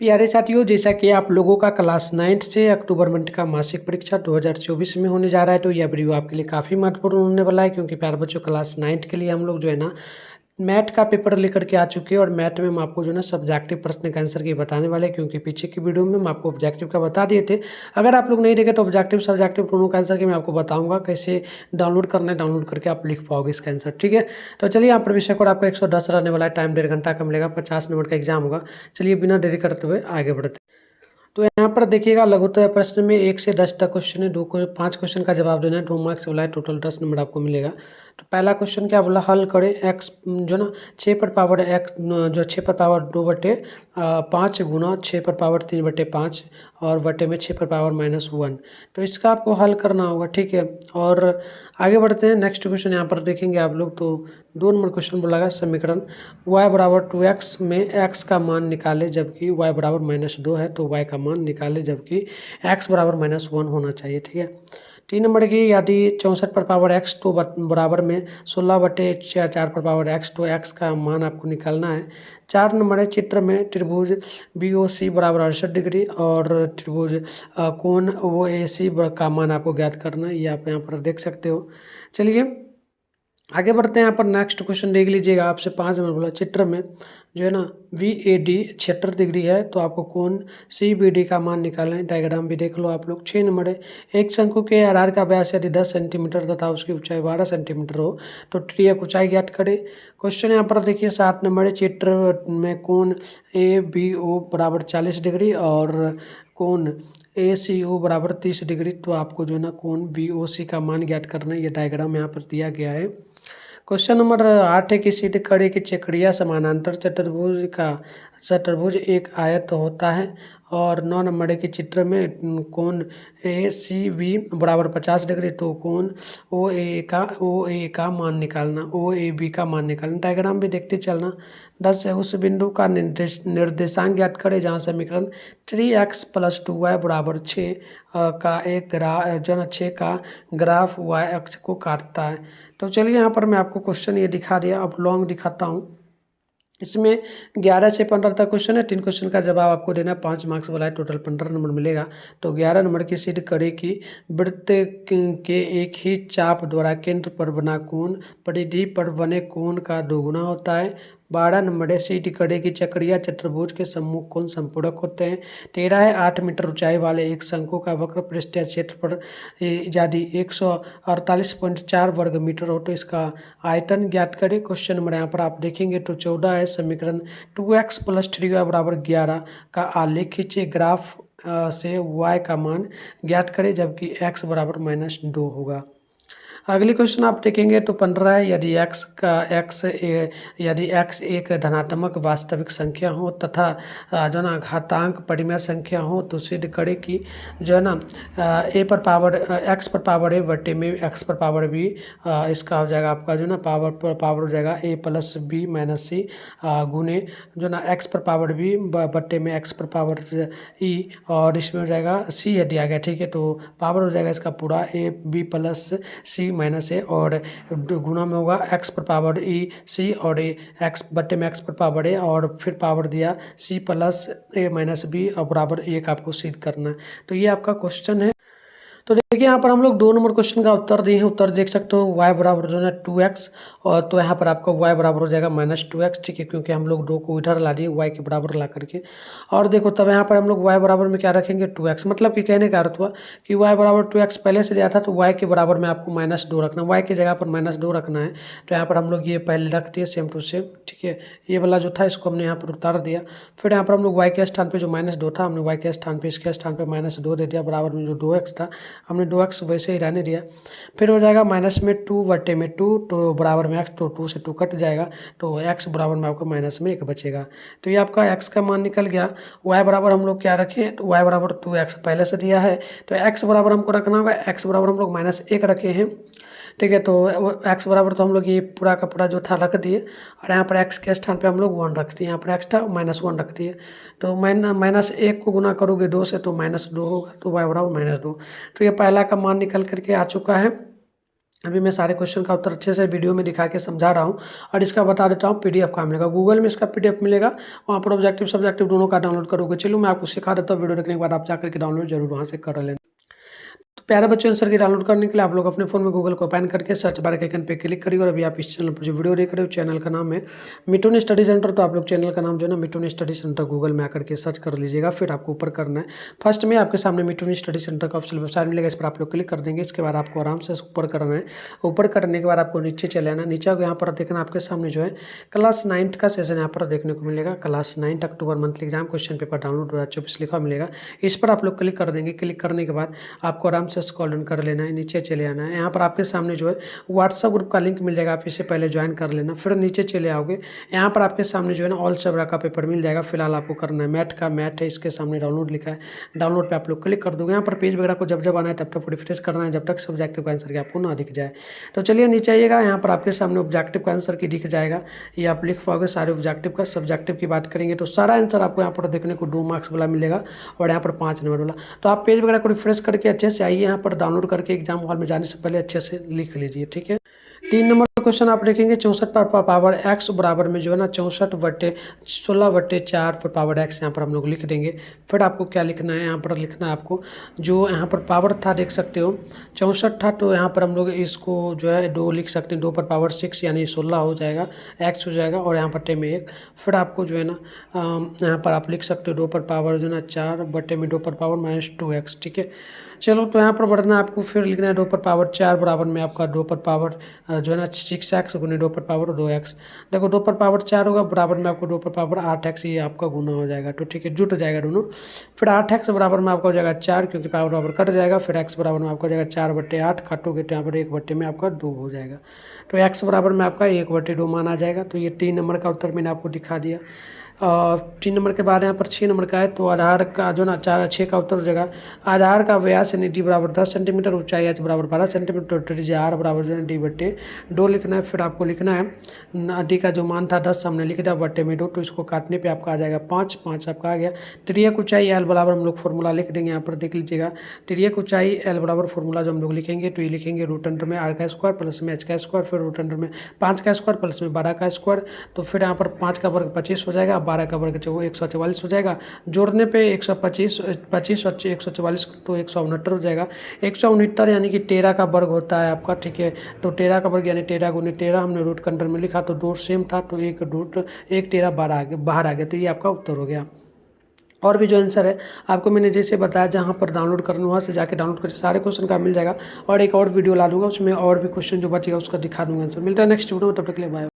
प्यारे साथियों, जैसा कि आप लोगों का क्लास 9th से अक्टूबर मंथ का मासिक परीक्षा 2024 में होने जा रहा है, तो यह वीडियो आपके लिए काफ़ी महत्वपूर्ण होने वाला है, क्योंकि प्यारे बच्चों क्लास 9th के लिए हम लोग जो है ना मैथ का पेपर लेकर के आ चुके हैं। और मैथ में हम आपको जो है ना सब्जेक्टिव प्रश्न का आंसर की बताने वाले हैं, क्योंकि पीछे की वीडियो में हम आपको ऑब्जेक्टिव का बता दिए थे। अगर आप लोग नहीं देखे तो ऑब्जेक्टिव सब्जेक्टिव दोनों का आंसर की मैं आपको बताऊंगा कैसे डाउनलोड करना है, डाउनलोड करके आप लिख पाओगे इसका आंसर। ठीक है, तो चलिए यहाँ पर विषय कोड आपका 110 रहने वाला है। टाइम 1.5 घंटा का मिलेगा, 50 नंबर का एग्जाम होगा। चलिए बिना देरी करते हुए आगे बढ़ते। तो यहाँ पर देखिएगा, लघुत्तर प्रश्न में 1 से 10 तक क्वेश्चन है। 5 क्वेश्चन का जवाब देना है। 2 मार्क्स बोला है, टोटल 10 नंबर आपको मिलेगा। तो पहला क्वेश्चन क्या बोला, हल करें एक्स जो ना 6 पर पावर एक्स जो 6 पर पावर 2/5 गुना 6 पर पावर 3/5 और बटे में 6 पर पावर -1। तो इसका आपको हल करना होगा। ठीक है, और आगे बढ़ते हैं। नेक्स्ट क्वेश्चन यहाँ पर देखेंगे आप लोग, तो 2 नंबर क्वेश्चन बोला समीकरण y बराबर 2x में x का मान निकाले जबकि y बराबर -2 है, तो y का मान निकाले जबकि x बराबर -1 होना चाहिए। ठीक है, 3 नंबर की, यदि 64 पर पावर x तो बराबर में 16/4 पर पावर x, तो x का मान आपको निकालना है। 4 नंबर है, चित्र में त्रिभुज BOC बराबर 68 डिग्री और त्रिभुज कोण OAC का मान आपको ज्ञात करना है। ये आप यहाँ पर देख सकते हो। चलिए आगे बढ़ते हैं। यहाँ पर नेक्स्ट क्वेश्चन देख लीजिएगा, आपसे 5 नंबर बोला, चित्र में जो है ना VAD 76 डिग्री है, तो आपको कोण CBD का मान निकालना है। डायग्राम भी देख लो आप लोग। 6 नंबर है, एक शंकु के आधार का व्यास यदि 10 सेंटीमीटर तथा उसकी ऊंचाई 12 सेंटीमीटर हो तो TF ऊंचाई ज्ञात करें। क्वेश्चन यहाँ पर देखिए 7 नंबर है, चित्र में कोण ABO बराबर 40 डिग्री और कोण ACO बराबर 30 डिग्री, तो आपको जो है ना कोण BOC का मान ज्ञात करना है। ये डायग्राम यहाँ पर दिया गया है। क्वेश्चन नंबर 8 है कि सीधे कड़े की चक्रिया समानांतर चतुर्भुज एक आयत होता है। और 9 नंबर है कि चित्र में कोण ACB बराबर 50 डिग्री, तो कोण OA का मान निकालना, OAB का मान निकालना। डायग्राम भी देखते चलना। 10 है, उस बिंदु का निर्देशांक ज्ञात करें जहाँ समीकरण 3x + 2y बराबर 6 का एक ग्राफ जो है 6 का ग्राफ y अक्ष को काटता है। तो चलिए यहाँ पर मैं आपको क्वेश्चन ये दिखा दिया, अब लॉन्ग दिखाता हूँ। इसमें 11 से 15 तक क्वेश्चन है। 3 क्वेश्चन का जवाब आपको देना है। 5 मार्क्स वाला है, टोटल 15 नंबर मिलेगा। तो 11 नंबर की सीध कड़ी की वृत्त के एक ही चाप द्वारा केंद्र पर बना कोण परिधि पर बने कोण का दोगुना होता है। 12 नंबर है, सीधी कड़ी की चक्रिया चतुर्भुज के सम्मुख कोण संपूरक होते हैं। 13 है, 8 मीटर ऊंचाई वाले एक शंकु का वक्र पृष्ठीय क्षेत्रफल यदि 148.4 वर्ग मीटर हो तो इसका आयतन ज्ञात करें। क्वेश्चन नंबर यहाँ पर आप देखेंगे तो 14 है, समीकरण 2x + 3y बराबर 11 का आलेख खींचे, ग्राफ से y का मान ज्ञात करें जबकि x बराबर -2 होगा। अगली क्वेश्चन आप देखेंगे तो 15 है, यदि x एक धनात्मक वास्तविक संख्या हो तथा जो है ना घातांक परिमेय संख्या हो तो सिद्ध करे कि जो है ना x पर पावर a बटे में x पर पावर b, इसका हो जाएगा आपका जो है ना पावर हो जाएगा a + b - c गुने जो ना x पर पावर b बटे में x पर पावर e, और इसमें हो जाएगा c है दिया गया। ठीक है, तो पावर हो जाएगा इसका पूरा a b + c -a और गुना में होगा x पर पावर e c और x बटे में x पर पावर a और फिर पावर दिया c + a - b और बराबर 1 आपको सिद्ध करना है। तो ये आपका क्वेश्चन है। तो देखिए यहाँ पर हम लोग 2 नंबर क्वेश्चन का उत्तर दिए हैं। उत्तर देख सकते हो, y बराबर जो है 2x, और तो यहाँ पर आपका y बराबर हो जाएगा -2x। ठीक है, क्योंकि हम लोग 2 को इधर ला दिए y के बराबर ला करके। और देखो तब यहाँ पर हम लोग y बराबर में क्या रखेंगे 2x, मतलब कि कहने का अर्थ हुआ कि y बराबर 2x पहले से दिया था, तो y के बराबर में आपको -2 रखना, y की जगह पर -2 रखना है। तो यहाँ पर हम लोग ये पहले रख दिए सेम टू सेम। ठीक है, ये वाला जो था इसको हमने यहाँ पर उतार दिया। फिर यहाँ पर हम लोग y के स्थान पर जो -2 था हमने y के स्थान पर इसके स्थान पर -2 दे दिया, बराबर में जो 2x था हमने 2x वैसे ही रहने दिया। फिर हो जाएगा माइनस में 2 बटे में 2, तो बराबर में x, तो 2 से 2 कट जाएगा, तो x बराबर में आपको -1 बचेगा। तो ये आपका x का मान निकल गया। y बराबर हम लोग क्या रखें, तो y बराबर 2x पहले से दिया है, तो x बराबर हमको रखना होगा, x बराबर हम लोग -1 रखे हैं। ठीक है, तो x बराबर तो हम लोग ये पूरा का पूरा जो था रख दिए, और यहाँ पर x के स्थान पे हम लोग 1 रख दिए, यहाँ पर x था -1 रख दिए। तो -1 को गुना करोगे 2 से तो -2 होगा, तो y बराबर -2। तो ये पहला का मान निकल करके आ चुका है। अभी मैं सारे क्वेश्चन का उत्तर अच्छे से वीडियो में दिखा के समझा रहा हूँ और इसका बता देता हूँ पीडीएफ कहाँ मिलेगा। गूगल में इसका पीडीएफ मिलेगा, वहाँ पर ऑब्जेक्टिव सब्जेक्टिव दोनों का डाउनलोड करोगे। चलो मैं आपको सिखा देता हूँ, वीडियो देखने के बाद आप जाकर के डाउनलोड जरूर वहाँ से कर लेना। तो प्यारे बच्चों, आंसर की डाउनलोड करने के लिए आप लोग अपने फ़ोन में गूगल को ओपन करके सर्च बार के आइकन पे क्लिक करिए। और अभी आप इस चैनल पर जो वीडियो देख रहे हो, चैनल का नाम है मिठुन स्टडी सेंटर। तो आप लोग चैनल का नाम जो है ना मिठुन स्टडी सेंटर गूगल में आकर के सर्च कर लीजिएगा। फिर आपको ऊपर करना है, फर्स्ट में आपके सामने मिठुन स्टडी सेंटर का ऑप्शन वेबसाइट मिलेगा, इस पर आप लोग क्लिक कर देंगे। इसके बाद आपको आराम से ऊपर करना है। ऊपर करने के बाद आपको नीचे चले आना। नीचे यहाँ पर देखना आपके सामने जो है क्लास 9 का सेशन यहाँ पर देखने को मिलेगा। Class 9 October monthly exam question paper download 2024 लिखा मिलेगा। इस पर आप लोग क्लिक कर देंगे। क्लिक करने के बाद आपको आराम से स्क्रॉल डाउन कर लेना है, नीचे चले आना है। यहाँ पर आपके सामने जो है व्हाट्सअप ग्रुप का लिंक मिल जाएगा, आप इसे पहले ज्वाइन कर लेना। फिर नीचे चले आओगे, यहाँ पर आपके सामने जो है ना ऑल सब्जेक्ट का पेपर मिल जाएगा। फिलहाल आपको करना है मैथ का, मैथ है इसके सामने डाउनलोड लिखा है, डाउनलोड पे आप लोग क्लिक कर दोगे। यहाँ पर पेज वगैरह को जब जब आना है तब तक रिफ्रेश करना है, जब तक सब्जेक्टिव का आंसर की आपको ना दिख जाए। तो चलिए नीचे आइएगा, यहाँ पर आपके सामने ऑब्जेक्टिव का आंसर की दिख जाएगा, ये आप लिख पाओगे सारे ऑब्जेक्टिव का। सब्जेक्टिव की बात करेंगे तो सारा आंसर आपको यहाँ पर देखने को 2 मार्क्स वाला मिलेगा और यहाँ पर 5 नंबर वाला। तो आप पेज वगैरह को रिफ्रेश करके अच्छे से आइए, यहाँ पर डाउनलोड करके एग्जाम हॉल में जाने से पहले अच्छे से लिख लीजिए, ठीक है। 3 नंबर का क्वेश्चन आप लिखेंगे 64 पर पावर x बराबर में जो है ना 64/16/4 पर पावर x, यहाँ पर हम लोग लिख देंगे। फिर आपको क्या लिखना है, यहाँ पर लिखना है आपको जो यहाँ पर पावर था, देख सकते हो 64 था, तो यहाँ पर हम लोग इसको जो है 2 लिख सकते हैं। 2 पर पावर 6 यानी 16 हो जाएगा, x हो जाएगा और यहाँ पर टे में 1। फिर आपको जो है ना यहाँ पर आप लिख सकते हो 2 पर पावर जो है ना 4/2 पर पावर -2x, ठीक है। चलो तो यहाँ पर बढ़ना आपको, फिर लिखना है 2 पर पावर 4 बराबर में आपका 2 पर पावर जो है ना 6x गुने 2 पर पावर 2x। देखो 2 पर पावर 4 होगा, बराबर में आपको 2 पर पावर 8x, ये आपका गुना हो जाएगा, तो ठीक है, जुट जाएगा दोनों। फिर 8x बराबर में आपका हो जाएगा 4, क्योंकि पावर बराबर कट जाएगा। फिर x बराबर में आपका हो जाएगा 4/8, काटोगे तो यहाँ पर 1/2 में आपका 2 हो जाएगा। तो x बराबर में आपका 1/2 माना जाएगा। तो ये 3 नंबर का उत्तर मैंने आपको दिखा दिया। 3 नंबर के बाद यहाँ पर 6 नंबर का है, तो आधार का जो ना 4-6 का उत्तर हो जाएगा। आधार का व्यास यानी d बराबर 10 सेंटीमीटर, ऊंचाई h बराबर 12 सेंटीमीटर, त्रिज्या r बराबर जो है d/2 लिखना है। फिर आपको लिखना है d का जो मान था 10 हमने लिख दिया, बट्टे में 2, तो इसको काटने पे आपका आ जाएगा 5 आपका आ गया। त्रिज्यक ऊंचाई l बराबर हम लोग फॉर्मूला लिख देंगे, यहाँ पर देख लीजिएगा। त्रिज्यक ऊंचाई l बराबर फॉर्मूला जो हम लोग लिखेंगे, तो ये लिखेंगे रूट अंडर में r का स्क्वायर प्लस में h का स्क्वायर, फिर रूट अंडर में 5 का स्क्वायर प्लस में 12 का स्क्वायर। तो फिर यहाँ पर 5 का वर्ग 25 हो जाएगा, 12 का वर्ग जो 144 हो जाएगा। जोड़ने पे 125 25 और 144 तो 169 हो जाएगा। 169 यानी कि 13 का वर्ग होता है आपका, ठीक है। तो 13 का वर्ग यानी 13 गुने 13 हमने रूट के अंदर में लिखा, तो 2 सेम था, तो 1 13 बाहर आ गया, तो ये आपका उत्तर हो गया। और भी जो आंसर है आपको मैंने जैसे बताया, जहाँ पर डाउनलोड करना वहाँ से जाके डाउनलोड करके सारे क्वेश्चन का मिल जाएगा। और एक और वीडियो ला दूंगा, उसमें और भी क्वेश्चन जो बचेगा उसका दिखा दूंगा आंसर। मिलता है नेक्स्ट वीडियो में, तब तक के लिए बाय।